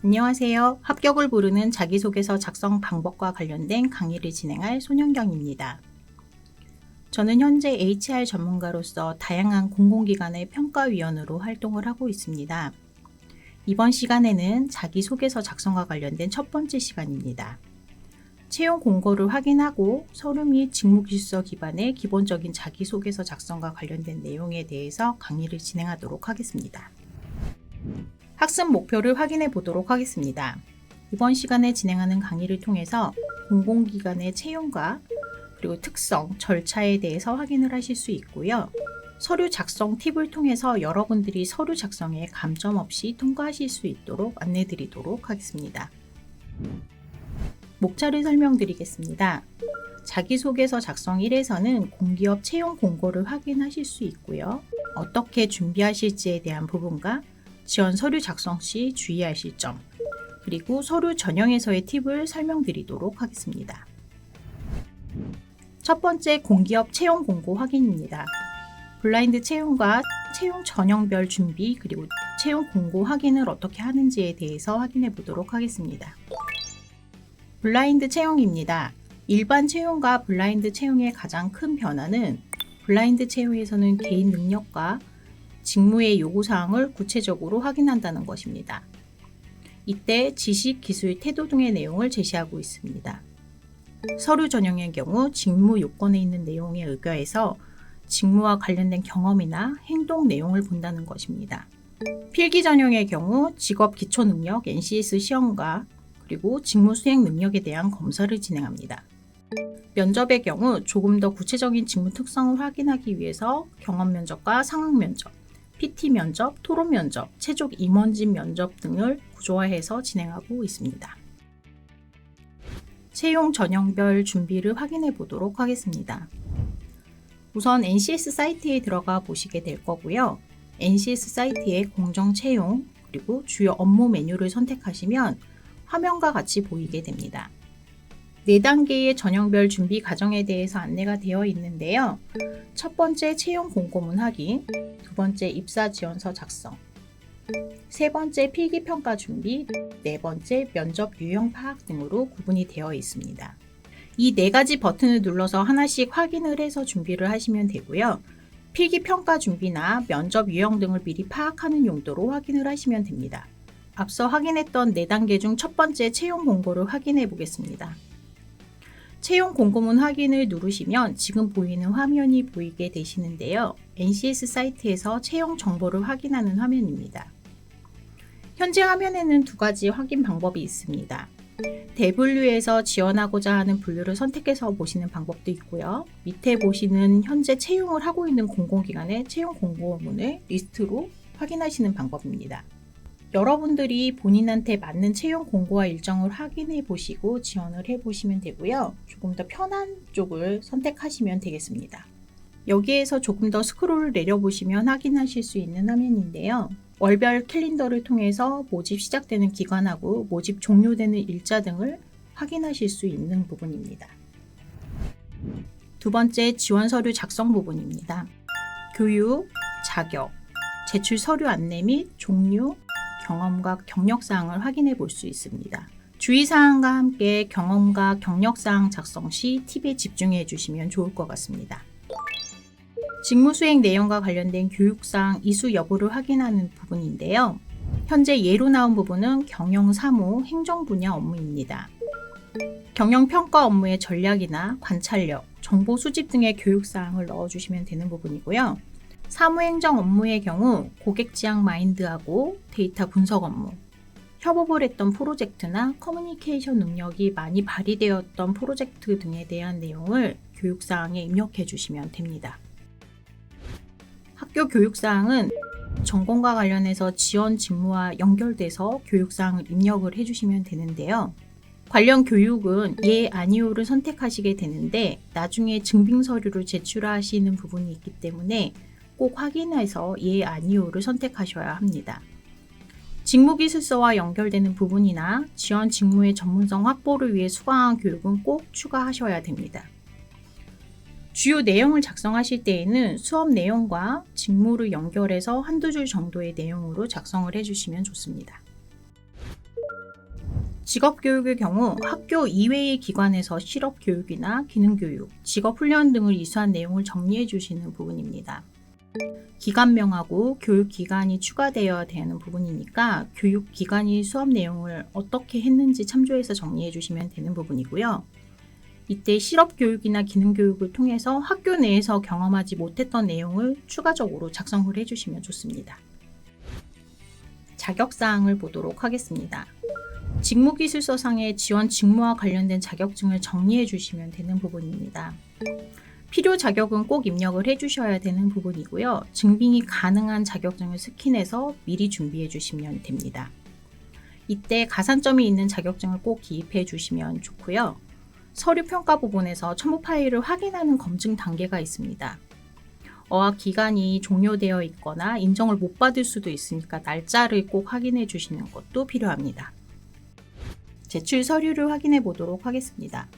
안녕하세요. 합격을 부르는 자기소개서 작성 방법과 관련된 강의를 진행할 손현경입니다. 저는 현재 HR 전문가로서 다양한 공공기관의 평가위원으로 활동을 하고 있습니다. 이번 시간에는 자기소개서 작성과 관련된 첫 번째 시간입니다. 채용 공고를 확인하고 서류 및 직무질서 기반의 기본적인 자기소개서 작성과 관련된 내용에 대해서 강의를 진행하도록 하겠습니다. 학습 목표를 확인해 보도록 하겠습니다. 이번 시간에 진행하는 강의를 통해서 공공기관의 채용과 그리고 특성, 절차에 대해서 확인을 하실 수 있고요. 서류 작성 팁을 통해서 여러분들이 서류 작성에 감점 없이 통과하실 수 있도록 안내 드리도록 하겠습니다. 목차를 설명드리겠습니다. 자기소개서 작성 1에서는 공기업 채용 공고를 확인하실 수 있고요. 어떻게 준비하실지에 대한 부분과 지원 서류 작성 시 주의하실 점, 그리고 서류 전형에서의 팁을 설명드리도록 하겠습니다. 첫 번째, 공기업 채용 공고 확인입니다. 블라인드 채용과 채용 전형별 준비, 그리고 채용 공고 확인을 어떻게 하는지에 대해서 확인해 보도록 하겠습니다. 블라인드 채용입니다. 일반 채용과 블라인드 채용의 가장 큰 변화는 블라인드 채용에서는 개인 능력과 직무의 요구사항을 구체적으로 확인한다는 것입니다. 이때 지식, 기술, 태도 등의 내용을 제시하고 있습니다. 서류 전형의 경우 직무 요건에 있는 내용에 의거해서 직무와 관련된 경험이나 행동 내용을 본다는 것입니다. 필기 전형의 경우 직업 기초 능력 NCS 시험과 그리고 직무 수행 능력에 대한 검사를 진행합니다. 면접의 경우 조금 더 구체적인 직무 특성을 확인하기 위해서 경험 면접과 상황 면접, PT 면접, 토론 면접, 최종 임원진 면접 등을 구조화해서 진행하고 있습니다. 채용 전형별 준비를 확인해 보도록 하겠습니다. 우선 NCS 사이트에 들어가 보시게 될 거고요. NCS 사이트의 공정 채용 그리고 주요 업무 메뉴를 선택하시면 화면과 같이 보이게 됩니다. 4단계의 전형별 준비 과정에 대해서 안내가 되어 있는데요. 첫 번째, 채용 공고문 확인, 두 번째, 입사 지원서 작성, 세 번째, 필기평가 준비, 네 번째, 면접 유형 파악 등으로 구분이 되어 있습니다. 이 4가지 버튼을 눌러서 하나씩 확인을 해서 준비를 하시면 되고요. 필기평가 준비나 면접 유형 등을 미리 파악하는 용도로 확인을 하시면 됩니다. 앞서 확인했던 4단계 중 첫 번째 채용 공고를 확인해 보겠습니다. 채용 공고문 확인을 누르시면 지금 보이는 화면이 보이게 되시는데요. NCS 사이트에서 채용 정보를 확인하는 화면입니다. 현재 화면에는 2가지 확인 방법이 있습니다. 대분류에서 지원하고자 하는 분류를 선택해서 보시는 방법도 있고요. 밑에 보시는 현재 채용을 하고 있는 공공기관의 채용 공고문을 리스트로 확인하시는 방법입니다. 여러분들이 본인한테 맞는 채용 공고와 일정을 확인해 보시고 지원을 해 보시면 되고요. 조금 더 편한 쪽을 선택하시면 되겠습니다. 여기에서 조금 더 스크롤을 내려보시면 확인하실 수 있는 화면인데요. 월별 캘린더를 통해서 모집 시작되는 기간하고 모집 종료되는 일자 등을 확인하실 수 있는 부분입니다. 두 번째, 지원 서류 작성 부분입니다. 교육, 자격, 제출 서류 안내 및 종류, 경험과 경력사항을 확인해 볼 수 있습니다. 주의사항과 함께 경험과 경력사항 작성 시 팁에 집중해 주시면 좋을 것 같습니다. 직무수행 내용과 관련된 교육사항 이수 여부를 확인하는 부분인데요. 현재 예로 나온 부분은 경영 사무, 행정 분야 업무입니다. 경영 평가 업무의 전략이나 관찰력, 정보 수집 등의 교육사항을 넣어주시면 되는 부분이고요. 사무행정 업무의 경우 고객 지향 마인드하고 데이터 분석 업무, 협업을 했던 프로젝트나 커뮤니케이션 능력이 많이 발휘되었던 프로젝트 등에 대한 내용을 교육사항에 입력해 주시면 됩니다. 학교 교육사항은 전공과 관련해서 지원 직무와 연결돼서 교육사항을 입력을 해주시면 되는데요. 관련 교육은 예, 아니오를 선택하시게 되는데 나중에 증빙 서류를 제출하시는 부분이 있기 때문에 꼭 확인해서 예, 아니오를 선택하셔야 합니다. 직무기술서와 연결되는 부분이나 지원 직무의 전문성 확보를 위해 수강한 교육은 꼭 추가하셔야 됩니다. 주요 내용을 작성하실 때에는 수업 내용과 직무를 연결해서 한두 줄 정도의 내용으로 작성을 해주시면 좋습니다. 직업교육의 경우 학교 이외의 기관에서 실업교육이나 기능교육, 직업훈련 등을 이수한 내용을 정리해 주시는 부분입니다. 기관명하고 교육기관이 추가되어야 되는 부분이니까 교육기관이 수업 내용을 어떻게 했는지 참조해서 정리해 주시면 되는 부분이고요. 이때 실업교육이나 기능교육을 통해서 학교 내에서 경험하지 못했던 내용을 추가적으로 작성을 해주시면 좋습니다. 자격사항을 보도록 하겠습니다. 직무기술서상의 지원 직무와 관련된 자격증을 정리해 주시면 되는 부분입니다. 필요 자격은 꼭 입력을 해주셔야 되는 부분이고요. 증빙이 가능한 자격증을 스캔해서 미리 준비해 주시면 됩니다. 이때 가산점이 있는 자격증을 꼭 기입해 주시면 좋고요. 서류 평가 부분에서 첨부 파일을 확인하는 검증 단계가 있습니다. 어학 기간이 종료되어 있거나 인정을 못 받을 수도 있으니까 날짜를 꼭 확인해 주시는 것도 필요합니다. 제출 서류를 확인해 보도록 하겠습니다.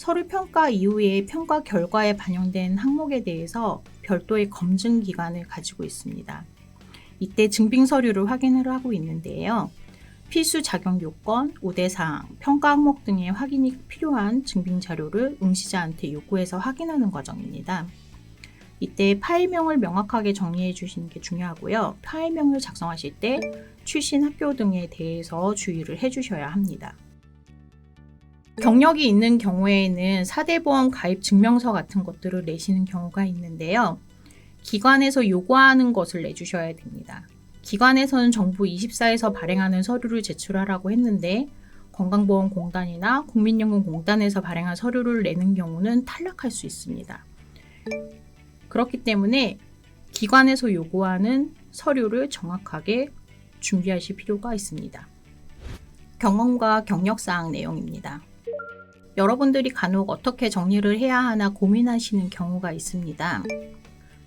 서류 평가 이후에 평가 결과에 반영된 항목에 대해서 별도의 검증 기간을 가지고 있습니다. 이때 증빙 서류를 확인을 하고 있는데요. 필수 자격 요건, 우대사항, 평가 항목 등의 확인이 필요한 증빙 자료를 응시자한테 요구해서 확인하는 과정입니다. 이때 파일명을 명확하게 정리해 주시는 게 중요하고요. 파일명을 작성하실 때 출신 학교 등에 대해서 주의를 해 주셔야 합니다. 경력이 있는 경우에는 4대 보험 가입 증명서 같은 것들을 내시는 경우가 있는데요. 기관에서 요구하는 것을 내주셔야 됩니다. 기관에서는 정부 24에서 발행하는 서류를 제출하라고 했는데 건강보험공단이나 국민연금공단에서 발행한 서류를 내는 경우는 탈락할 수 있습니다. 그렇기 때문에 기관에서 요구하는 서류를 정확하게 준비하실 필요가 있습니다. 경험과 경력사항 내용입니다. 여러분들이 간혹 어떻게 정리를 해야 하나 고민하시는 경우가 있습니다.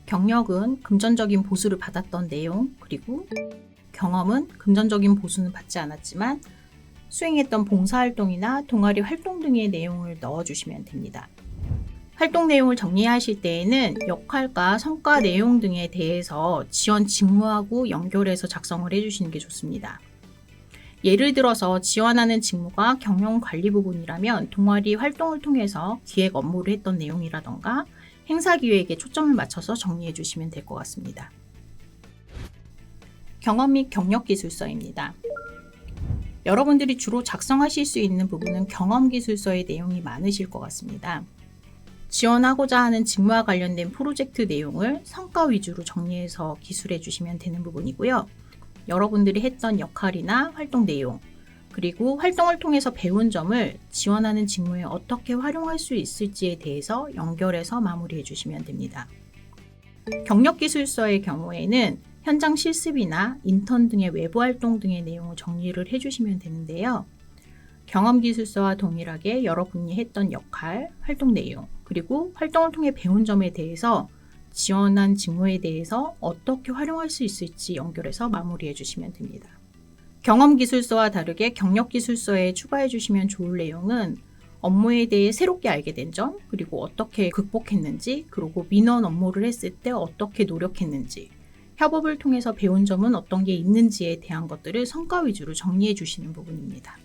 경력은 금전적인 보수를 받았던 내용, 그리고 경험은 금전적인 보수는 받지 않았지만 수행했던 봉사활동이나 동아리 활동 등의 내용을 넣어주시면 됩니다. 활동 내용을 정리하실 때에는 역할과 성과 내용 등에 대해서 지원 직무하고 연결해서 작성을 해주시는 게 좋습니다. 예를 들어서 지원하는 직무가 경영관리 부분이라면 동아리 활동을 통해서 기획 업무를 했던 내용이라던가 행사기획에 초점을 맞춰서 정리해 주시면 될 것 같습니다. 경험 및 경력기술서입니다. 여러분들이 주로 작성하실 수 있는 부분은 경험기술서의 내용이 많으실 것 같습니다. 지원하고자 하는 직무와 관련된 프로젝트 내용을 성과 위주로 정리해서 기술해 주시면 되는 부분이고요. 여러분들이 했던 역할이나 활동 내용, 그리고 활동을 통해서 배운 점을 지원하는 직무에 어떻게 활용할 수 있을지에 대해서 연결해서 마무리해 주시면 됩니다. 경력기술서의 경우에는 현장 실습이나 인턴 등의 외부 활동 등의 내용을 정리를 해주시면 되는데요. 경험기술서와 동일하게 여러분이 했던 역할, 활동 내용, 그리고 활동을 통해 배운 점에 대해서 지원한 직무에 대해서 어떻게 활용할 수 있을지 연결해서 마무리해 주시면 됩니다. 경험기술서와 다르게 경력기술서에 추가해 주시면 좋을 내용은 업무에 대해 새롭게 알게 된 점, 그리고 어떻게 극복했는지, 그리고 민원 업무를 했을 때 어떻게 노력했는지, 협업을 통해서 배운 점은 어떤 게 있는지에 대한 것들을 성과 위주로 정리해 주시는 부분입니다.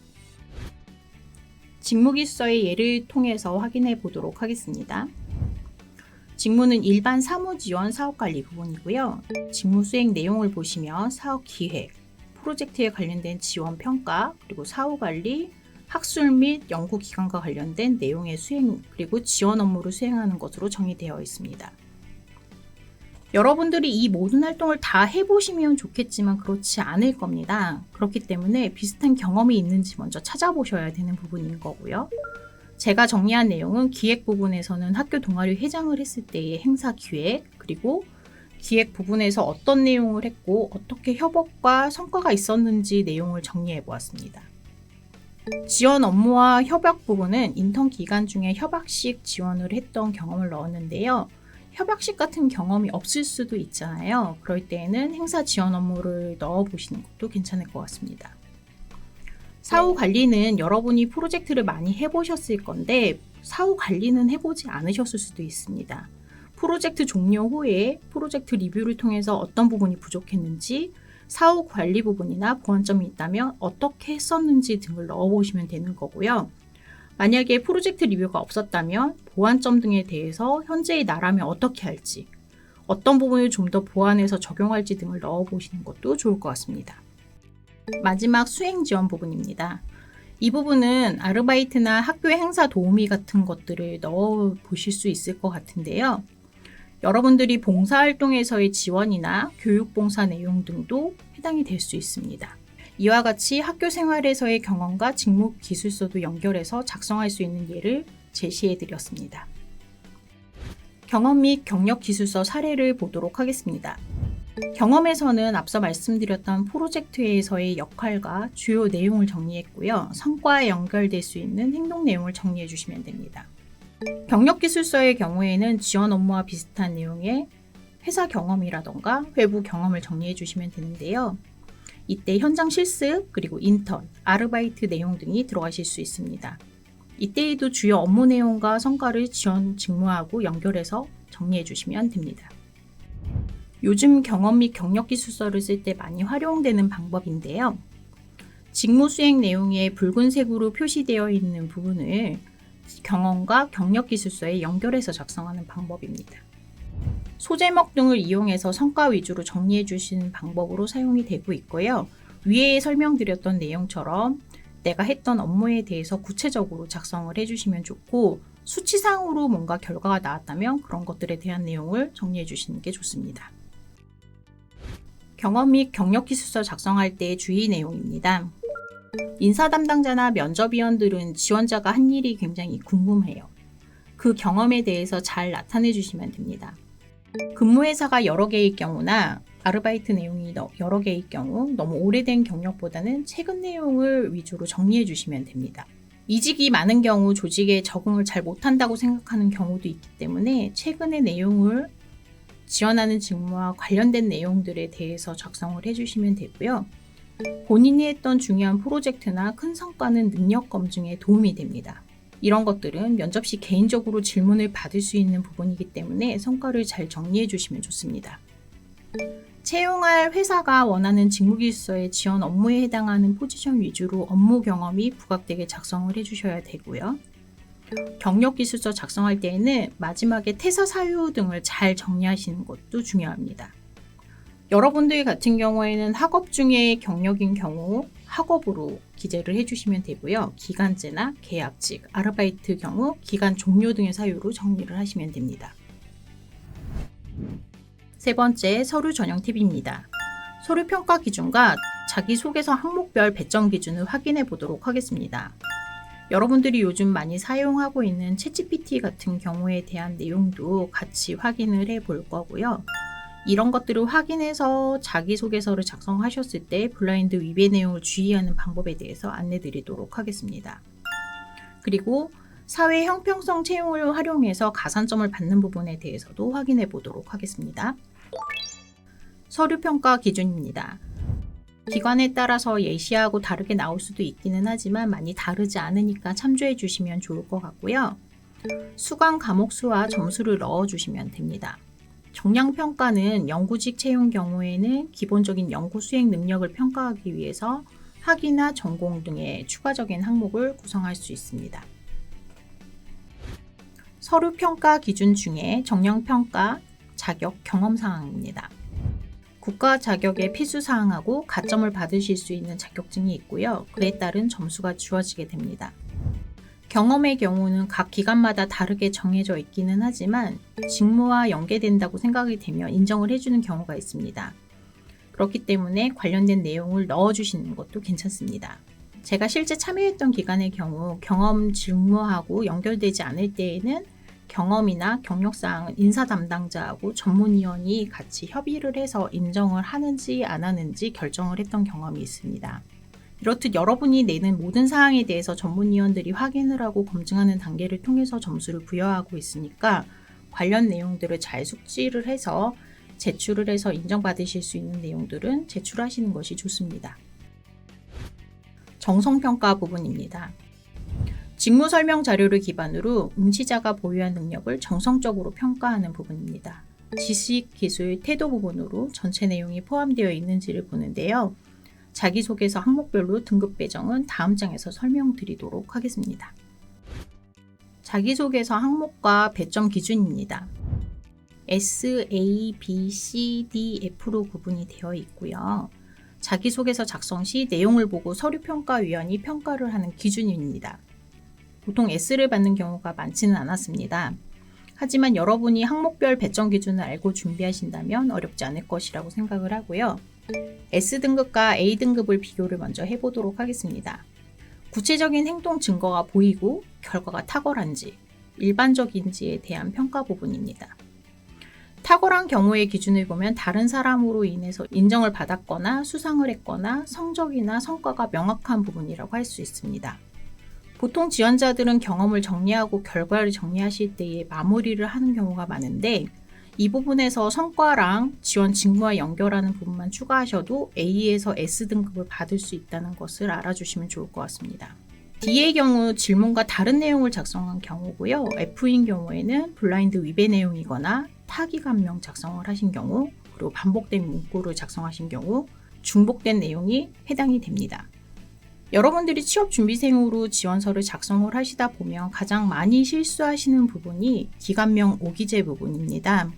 직무기술서의 예를 통해서 확인해 보도록 하겠습니다. 직무는 일반 사무지원 사업관리 부분이고요. 직무 수행 내용을 보시면 사업기획, 프로젝트에 관련된 지원평가, 그리고 사후관리, 학술 및 연구기관과 관련된 내용의 수행, 그리고 지원 업무를 수행하는 것으로 정의되어 있습니다. 여러분들이 이 모든 활동을 다 해보시면 좋겠지만 그렇지 않을 겁니다. 그렇기 때문에 비슷한 경험이 있는지 먼저 찾아보셔야 되는 부분인 거고요. 제가 정리한 내용은 기획 부분에서는 학교 동아리 회장을 했을 때의 행사 기획, 그리고 기획 부분에서 어떤 내용을 했고 어떻게 협업과 성과가 있었는지 내용을 정리해 보았습니다. 지원 업무와 협약 부분은 인턴 기간 중에 협약식 지원을 했던 경험을 넣었는데요. 협약식 같은 경험이 없을 수도 있잖아요. 그럴 때에는 행사 지원 업무를 넣어보시는 것도 괜찮을 것 같습니다. 사후 관리는 여러분이 프로젝트를 많이 해보셨을 건데 사후 관리는 해보지 않으셨을 수도 있습니다. 프로젝트 종료 후에 프로젝트 리뷰를 통해서 어떤 부분이 부족했는지, 사후 관리 부분이나 보완점이 있다면 어떻게 했었는지 등을 넣어보시면 되는 거고요. 만약에 프로젝트 리뷰가 없었다면 보완점 등에 대해서 현재의 나라면 어떻게 할지, 어떤 부분을 좀 더 보완해서 적용할지 등을 넣어보시는 것도 좋을 것 같습니다. 마지막 수행 지원 부분입니다. 이 부분은 아르바이트나 학교 행사 도우미 같은 것들을 넣어 보실 수 있을 것 같은데요. 여러분들이 봉사활동에서의 지원이나 교육봉사 내용 등도 해당이 될 수 있습니다. 이와 같이 학교 생활에서의 경험과 직무 기술서도 연결해서 작성할 수 있는 예를 제시해 드렸습니다. 경험 및 경력 기술서 사례를 보도록 하겠습니다. 경험에서는 앞서 말씀드렸던 프로젝트에서의 역할과 주요 내용을 정리했고요. 성과에 연결될 수 있는 행동 내용을 정리해 주시면 됩니다. 경력기술서의 경우에는 지원 업무와 비슷한 내용의 회사 경험이라던가 외부 경험을 정리해 주시면 되는데요. 이때 현장 실습, 그리고 인턴, 아르바이트 내용 등이 들어가실 수 있습니다. 이때에도 주요 업무 내용과 성과를 지원 직무하고 연결해서 정리해 주시면 됩니다. 요즘 경험 및 경력기술서를 쓸 때 많이 활용되는 방법인데요. 직무 수행 내용에 붉은색으로 표시되어 있는 부분을 경험과 경력기술서에 연결해서 작성하는 방법입니다. 소제목 등을 이용해서 성과 위주로 정리해 주시는 방법으로 사용이 되고 있고요. 위에 설명드렸던 내용처럼 내가 했던 업무에 대해서 구체적으로 작성을 해주시면 좋고, 수치상으로 뭔가 결과가 나왔다면 그런 것들에 대한 내용을 정리해 주시는 게 좋습니다. 경험 및 경력기술서 작성할 때의 주의 내용입니다. 인사 담당자나 면접위원들은 지원자가 한 일이 굉장히 궁금해요. 그 경험에 대해서 잘 나타내 주시면 됩니다. 근무회사가 여러 개의 경우나 아르바이트 내용이 여러 개의 경우 너무 오래된 경력보다는 최근 내용을 위주로 정리해 주시면 됩니다. 이직이 많은 경우 조직에 적응을 잘 못한다고 생각하는 경우도 있기 때문에 최근의 내용을 지원하는 직무와 관련된 내용들에 대해서 작성을 해주시면 되고요. 본인이 했던 중요한 프로젝트나 큰 성과는 능력 검증에 도움이 됩니다. 이런 것들은 면접 시 개인적으로 질문을 받을 수 있는 부분이기 때문에 성과를 잘 정리해 주시면 좋습니다. 채용할 회사가 원하는 직무기술서의 지원 업무에 해당하는 포지션 위주로 업무 경험이 부각되게 작성을 해주셔야 되고요. 경력기술서 작성할 때에는 마지막에 퇴사 사유 등을 잘 정리하시는 것도 중요합니다. 여러분들 같은 경우에는 학업 중에 경력인 경우 학업으로 기재를 해주시면 되고요. 기간제나 계약직, 아르바이트 경우 기간 종료 등의 사유로 정리를 하시면 됩니다. 세 번째, 서류 전형 팁입니다. 서류 평가 기준과 자기소개서 항목별 배점 기준을 확인해 보도록 하겠습니다. 여러분들이 요즘 많이 사용하고 있는 챗GPT 같은 경우에 대한 내용도 같이 확인을 해 볼 거고요. 이런 것들을 확인해서 자기소개서를 작성하셨을 때 블라인드 위배 내용을 주의하는 방법에 대해서 안내 드리도록 하겠습니다. 그리고 사회 형평성 채용을 활용해서 가산점을 받는 부분에 대해서도 확인해 보도록 하겠습니다. 서류 평가 기준입니다. 기관에 따라서 예시하고 다르게 나올 수도 있기는 하지만 많이 다르지 않으니까 참조해 주시면 좋을 것 같고요. 수강 과목 수와 점수를 넣어 주시면 됩니다. 정량평가는 연구직 채용 경우에는 기본적인 연구 수행 능력을 평가하기 위해서 학위나 전공 등의 추가적인 항목을 구성할 수 있습니다. 서류 평가 기준 중에 정량평가, 자격, 경험 사항입니다. 국가 자격의 필수 사항하고 가점을 받으실 수 있는 자격증이 있고요. 그에 따른 점수가 주어지게 됩니다. 경험의 경우는 각 기관마다 다르게 정해져 있기는 하지만 직무와 연계된다고 생각이 되면 인정을 해주는 경우가 있습니다. 그렇기 때문에 관련된 내용을 넣어주시는 것도 괜찮습니다. 제가 실제 참여했던 기관의 경우 경험 직무하고 연결되지 않을 때에는 경험이나 경력사항은 인사 담당자하고 전문위원이 같이 협의를 해서 인정을 하는지 안 하는지 결정을 했던 경험이 있습니다. 이렇듯 여러분이 내는 모든 사항에 대해서 전문위원들이 확인을 하고 검증하는 단계를 통해서 점수를 부여하고 있으니까 관련 내용들을 잘 숙지를 해서 제출을 해서 인정받으실 수 있는 내용들은 제출하시는 것이 좋습니다. 정성평가 부분입니다. 직무 설명 자료를 기반으로 응시자가 보유한 능력을 정성적으로 평가하는 부분입니다. 지식, 기술, 태도 부분으로 전체 내용이 포함되어 있는지를 보는데요. 자기소개서 항목별로 등급 배정은 다음 장에서 설명드리도록 하겠습니다. 자기소개서 항목과 배점 기준입니다. S, A, B, C, D, F로 구분이 되어 있고요. 자기소개서 작성 시 내용을 보고 서류평가위원이 평가를 하는 기준입니다. 보통 S를 받는 경우가 많지는 않았습니다. 하지만 여러분이 항목별 배점 기준을 알고 준비하신다면 어렵지 않을 것이라고 생각을 하고요. S등급과 A등급을 비교를 먼저 해보도록 하겠습니다. 구체적인 행동 증거가 보이고 결과가 탁월한지, 일반적인지에 대한 평가 부분입니다. 탁월한 경우의 기준을 보면 다른 사람으로 인해서 인정을 받았거나 수상을 했거나 성적이나 성과가 명확한 부분이라고 할 수 있습니다. 보통 지원자들은 경험을 정리하고 결과를 정리하실 때에 마무리를 하는 경우가 많은데 이 부분에서 성과랑 지원 직무와 연결하는 부분만 추가하셔도 A에서 S등급을 받을 수 있다는 것을 알아주시면 좋을 것 같습니다. D의 경우 질문과 다른 내용을 작성한 경우고요. F인 경우에는 블라인드 위배 내용이거나 타기감명 작성을 하신 경우, 그리고 반복된 문구를 작성하신 경우, 중복된 내용이 해당이 됩니다. 여러분들이 취업준비생으로 지원서를 작성을 하시다 보면 가장 많이 실수하시는 부분이 기관명 오기재 부분입니다.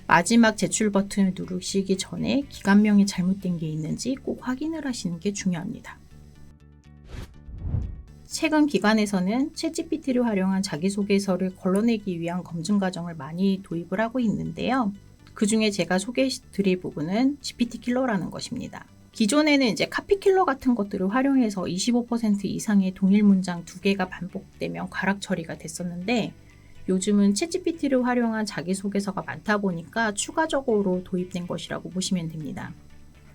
마지막 제출 버튼을 누르시기 전에 기관명이 잘못된 게 있는지 꼭 확인을 하시는 게 중요합니다. 최근 기관에서는 챗GPT를 활용한 자기소개서를 걸러내기 위한 검증 과정을 많이 도입을 하고 있는데요. 그 중에 제가 소개해 드릴 부분은 GPT킬러라는 것입니다. 기존에는 이제 카피킬러 같은 것들을 활용해서 25% 이상의 동일 문장 2개가 반복되면 과락 처리가 됐었는데 요즘은 챗GPT를 활용한 자기소개서가 많다 보니까 추가적으로 도입된 것이라고 보시면 됩니다.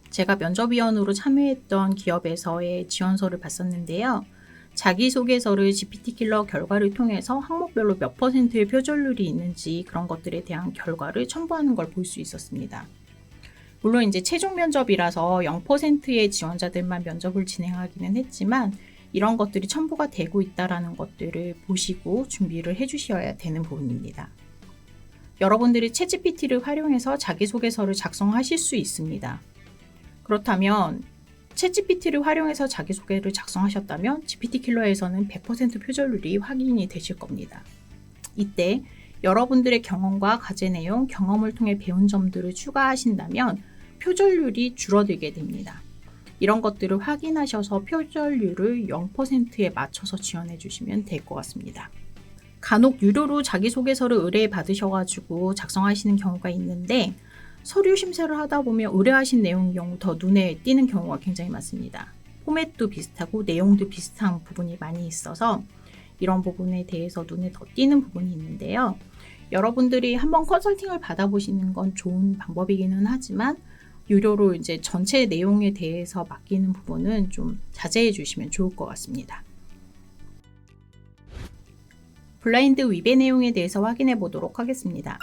제가 면접위원으로 참여했던 기업에서의 지원서를 봤었는데요. 자기소개서를 GPT킬러 결과를 통해서 항목별로 몇 %의 표절률이 있는지 그런 것들에 대한 결과를 첨부하는 걸 볼 수 있었습니다. 물론 이제 최종 면접이라서 0%의 지원자들만 면접을 진행하기는 했지만 이런 것들이 첨부가 되고 있다는 것들을 보시고 준비를 해주셔야 되는 부분입니다. 여러분들이 챗GPT를 활용해서 자기소개서를 작성하실 수 있습니다. 그렇다면 챗GPT를 활용해서 자기소개를 작성하셨다면 GPT킬러에서는 100% 표절률이 확인이 되실 겁니다. 이때 여러분들의 경험과 과제 내용, 경험을 통해 배운 점들을 추가하신다면 표절률이 줄어들게 됩니다. 이런 것들을 확인하셔서 표절률을 0%에 맞춰서 지원해 주시면 될 것 같습니다. 간혹 유료로 자기소개서를 의뢰 받으셔가지고 작성하시는 경우가 있는데 서류 심사를 하다 보면 의뢰하신 내용의 경우 더 눈에 띄는 경우가 굉장히 많습니다. 포맷도 비슷하고 내용도 비슷한 부분이 많이 있어서 이런 부분에 대해서 눈에 더 띄는 부분이 있는데요. 여러분들이 한번 컨설팅을 받아보시는 건 좋은 방법이기는 하지만 유료로 이제 전체 내용에 대해서 맡기는 부분은 좀 자제해 주시면 좋을 것 같습니다. 블라인드 위배 내용에 대해서 확인해 보도록 하겠습니다.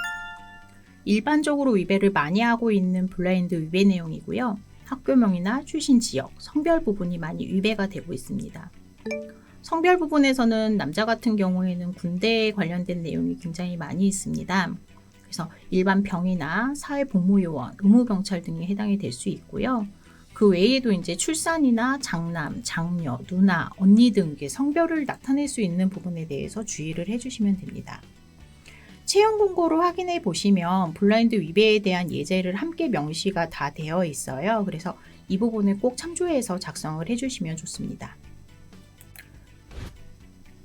일반적으로 위배를 많이 하고 있는 블라인드 위배 내용이고요. 학교명이나 출신 지역, 성별 부분이 많이 위배가 되고 있습니다. 성별 부분에서는 남자 같은 경우에는 군대에 관련된 내용이 굉장히 많이 있습니다. 그래서 일반 병이나 사회복무요원, 의무경찰 등에 해당이 될 수 있고요. 그 외에도 이제 출산이나 장남, 장녀, 누나, 언니 등 성별을 나타낼 수 있는 부분에 대해서 주의를 해주시면 됩니다. 채용 공고를 확인해 보시면 블라인드 위배에 대한 예제를 함께 명시가 다 되어 있어요. 그래서 이 부분을 꼭 참조해서 작성을 해주시면 좋습니다.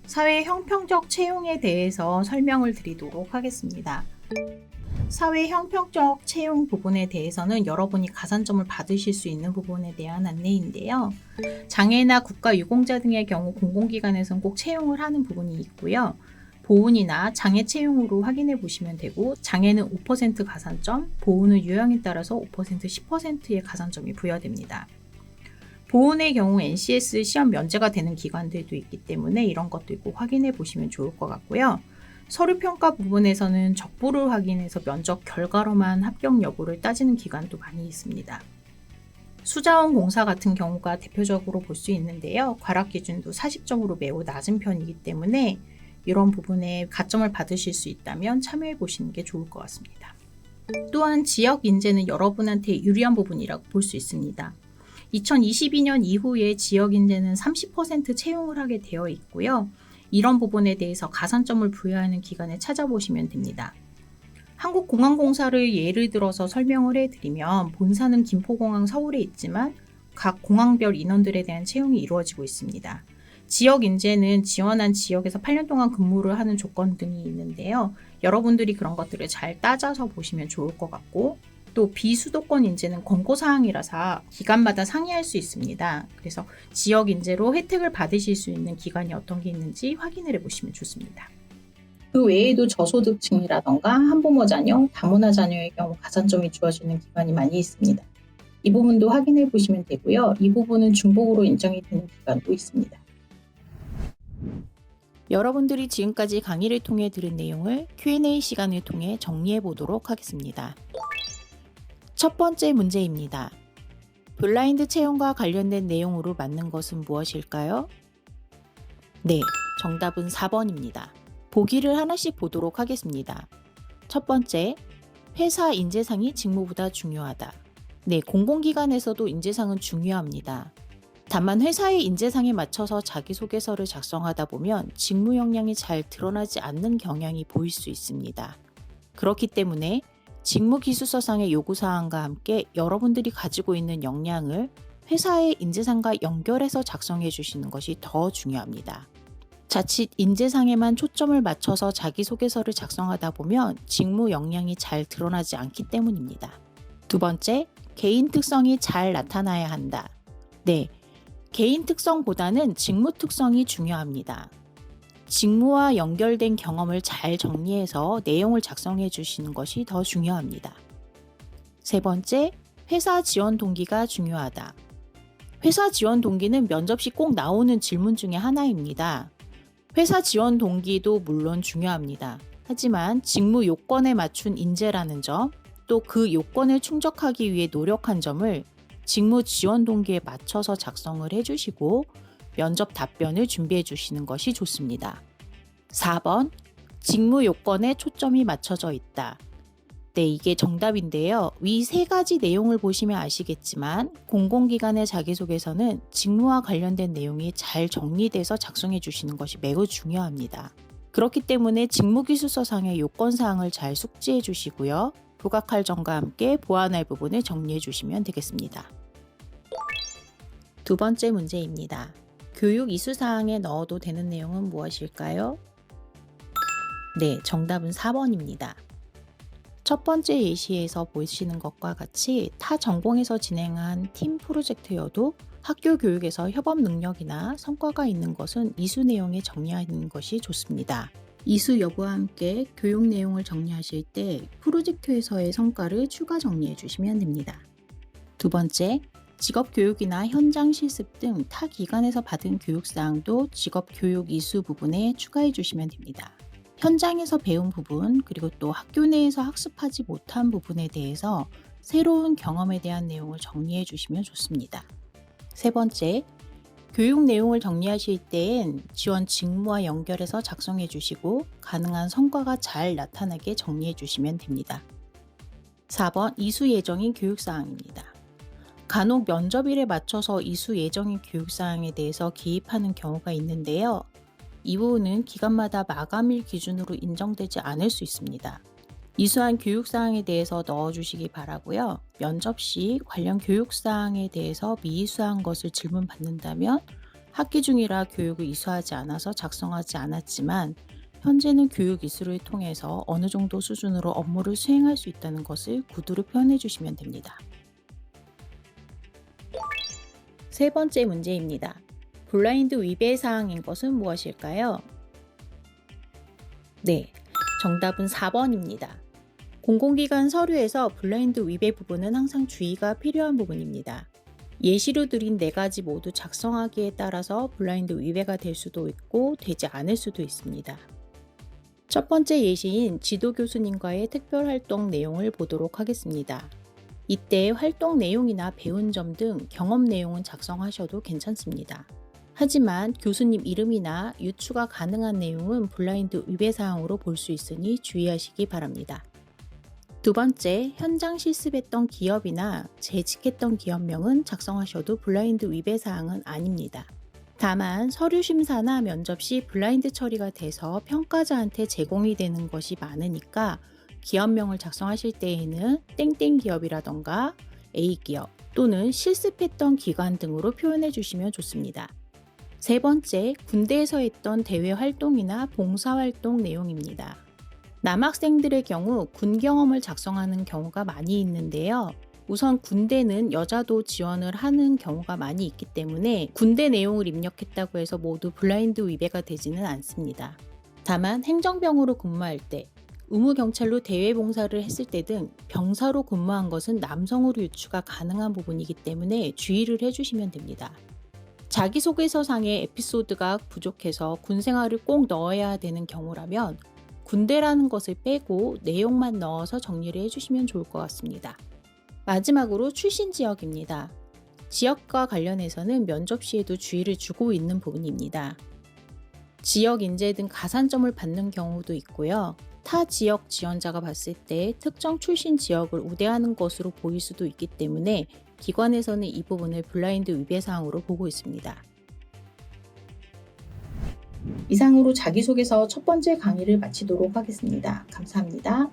사회 형평적 채용에 대해서 설명을 드리도록 하겠습니다. 사회 형평적 채용 부분에 대해서는 여러분이 가산점을 받으실 수 있는 부분에 대한 안내인데요. 장애나 국가유공자 등의 경우 공공기관에서는 꼭 채용을 하는 부분이 있고요. 보훈이나 장애 채용으로 확인해 보시면 되고 장애는 5% 가산점, 보훈은 유형에 따라서 5%, 10%의 가산점이 부여됩니다. 보훈의 경우 NCS 시험 면제가 되는 기관들도 있기 때문에 이런 것도 꼭 확인해 보시면 좋을 것 같고요. 서류 평가 부분에서는 적부를 확인해서 면접 결과로만 합격 여부를 따지는 기관도 많이 있습니다. 수자원공사 같은 경우가 대표적으로 볼 수 있는데요. 과락 기준도 40점으로 매우 낮은 편이기 때문에 이런 부분에 가점을 받으실 수 있다면 참여해 보시는 게 좋을 것 같습니다. 또한 지역 인재는 여러분한테 유리한 부분이라고 볼 수 있습니다. 2022년 이후에 지역 인재는 30% 채용을 하게 되어 있고요. 이런 부분에 대해서 가산점을 부여하는 기관에 찾아보시면 됩니다. 한국공항공사를 예를 들어서 설명을 해드리면 본사는 김포공항 서울에 있지만 각 공항별 인원들에 대한 채용이 이루어지고 있습니다. 지역 인재는 지원한 지역에서 8년 동안 근무를 하는 조건 등이 있는데요. 여러분들이 그런 것들을 잘 따져서 보시면 좋을 것 같고, 또 비수도권 인재는 권고사항이라서 기관마다 상이할 수 있습니다. 그래서 지역 인재로 혜택을 받으실 수 있는 기관이 어떤 게 있는지 확인을 해보시면 좋습니다. 그 외에도 저소득층이라던가 한부모 자녀, 다문화 자녀의 경우 가산점이 주어지는 기관이 많이 있습니다. 이 부분도 확인해 보시면 되고요. 이 부분은 중복으로 인정이 되는 기관도 있습니다. 여러분들이 지금까지 강의를 통해 들은 내용을 Q&A 시간을 통해 정리해 보도록 하겠습니다. 첫 번째 문제입니다. 블라인드 채용과 관련된 내용으로 맞는 것은 무엇일까요? 네, 정답은 4번입니다. 보기를 하나씩 보도록 하겠습니다. 첫 번째, 회사 인재상이 직무보다 중요하다. 네, 공공기관에서도 인재상은 중요합니다. 다만 회사의 인재상에 맞춰서 자기소개서를 작성하다 보면 직무 역량이 잘 드러나지 않는 경향이 보일 수 있습니다. 그렇기 때문에 직무기술서상의 요구사항과 함께 여러분들이 가지고 있는 역량을 회사의 인재상과 연결해서 작성해 주시는 것이 더 중요합니다. 자칫 인재상에만 초점을 맞춰서 자기소개서를 작성하다 보면 직무 역량이 잘 드러나지 않기 때문입니다. 두 번째, 개인 특성이 잘 나타나야 한다. 네, 개인 특성보다는 직무 특성이 중요합니다. 직무와 연결된 경험을 잘 정리해서 내용을 작성해 주시는 것이 더 중요합니다. 세 번째, 회사 지원 동기가 중요하다. 회사 지원 동기는 면접 시 꼭 나오는 질문 중에 하나입니다. 회사 지원 동기도 물론 중요합니다. 하지만 직무 요건에 맞춘 인재라는 점, 또 그 요건을 충족하기 위해 노력한 점을 직무 지원 동기에 맞춰서 작성을 해주시고 면접 답변을 준비해 주시는 것이 좋습니다. 4번, 직무 요건에 초점이 맞춰져 있다. 네, 이게 정답인데요. 위 세 가지 내용을 보시면 아시겠지만 공공기관의 자기소개서는 직무와 관련된 내용이 잘 정리돼서 작성해 주시는 것이 매우 중요합니다. 그렇기 때문에 직무기술서상의 요건사항을 잘 숙지해 주시고요. 부각할 점과 함께 보완할 부분을 정리해 주시면 되겠습니다. 두 번째 문제입니다. 교육 이수사항에 넣어도 되는 내용은 무엇일까요? 네, 정답은 4번입니다. 첫 번째 예시에서 보시는 것과 같이 타 전공에서 진행한 팀 프로젝트여도 학교 교육에서 협업 능력이나 성과가 있는 것은 이수 내용에 정리하는 것이 좋습니다. 이수 여부와 함께 교육 내용을 정리하실 때 프로젝트에서의 성과를 추가 정리해 주시면 됩니다. 두 번째, 직업교육이나 현장 실습 등 타 기관에서 받은 교육사항도 직업교육 이수 부분에 추가해 주시면 됩니다. 현장에서 배운 부분, 그리고 또 학교 내에서 학습하지 못한 부분에 대해서 새로운 경험에 대한 내용을 정리해 주시면 좋습니다. 세 번째, 교육 내용을 정리하실 때엔 지원 직무와 연결해서 작성해 주시고 가능한 성과가 잘 나타나게 정리해 주시면 됩니다. 4번, 이수 예정인 교육사항입니다. 간혹 면접일에 맞춰서 이수 예정인 교육사항에 대해서 기입하는 경우가 있는데요. 이 부분은 기관마다 마감일 기준으로 인정되지 않을 수 있습니다. 이수한 교육사항에 대해서 넣어주시기 바라고요. 면접 시 관련 교육사항에 대해서 미이수한 것을 질문받는다면 학기 중이라 교육을 이수하지 않아서 작성하지 않았지만 현재는 교육 이수를 통해서 어느 정도 수준으로 업무를 수행할 수 있다는 것을 구두로 표현해 주시면 됩니다. 세 번째 문제입니다. 블라인드 위배 사항인 것은 무엇일까요? 네, 정답은 4번입니다. 공공기관 서류에서 블라인드 위배 부분은 항상 주의가 필요한 부분입니다. 예시로 드린 4가지 모두 작성하기에 따라서 블라인드 위배가 될 수도 있고 되지 않을 수도 있습니다. 첫 번째 예시인 지도 교수님과의 특별 활동 내용을 보도록 하겠습니다. 이때 활동 내용이나 배운 점 등 경험 내용은 작성하셔도 괜찮습니다. 하지만 교수님 이름이나 유추가 가능한 내용은 블라인드 위배 사항으로 볼 수 있으니 주의하시기 바랍니다. 두 번째, 현장 실습했던 기업이나 재직했던 기업명은 작성하셔도 블라인드 위배 사항은 아닙니다. 다만 서류 심사나 면접 시 블라인드 처리가 돼서 평가자한테 제공이 되는 것이 많으니까 기업명을 작성하실 때에는 땡땡 기업이라던가 A기업 또는 실습했던 기관 등으로 표현해 주시면 좋습니다. 세 번째, 군대에서 했던 대외 활동이나 봉사활동 내용입니다. 남학생들의 경우 군 경험을 작성하는 경우가 많이 있는데요. 우선 군대는 여자도 지원을 하는 경우가 많이 있기 때문에 군대 내용을 입력했다고 해서 모두 블라인드 위배가 되지는 않습니다. 다만 행정병으로 근무할 때, 의무경찰로 대외 봉사를 했을 때 등 병사로 근무한 것은 남성으로 유추가 가능한 부분이기 때문에 주의를 해주시면 됩니다. 자기소개서상의 에피소드가 부족해서 군 생활을 꼭 넣어야 되는 경우라면 군대라는 것을 빼고 내용만 넣어서 정리를 해주시면 좋을 것 같습니다. 마지막으로 출신 지역입니다. 지역과 관련해서는 면접 시에도 주의를 주고 있는 부분입니다. 지역 인재 등 가산점을 받는 경우도 있고요. 타 지역 지원자가 봤을 때 특정 출신 지역을 우대하는 것으로 보일 수도 있기 때문에 기관에서는 이 부분을 블라인드 위배 사항으로 보고 있습니다. 이상으로 자기소개서 첫 번째 강의를 마치도록 하겠습니다. 감사합니다.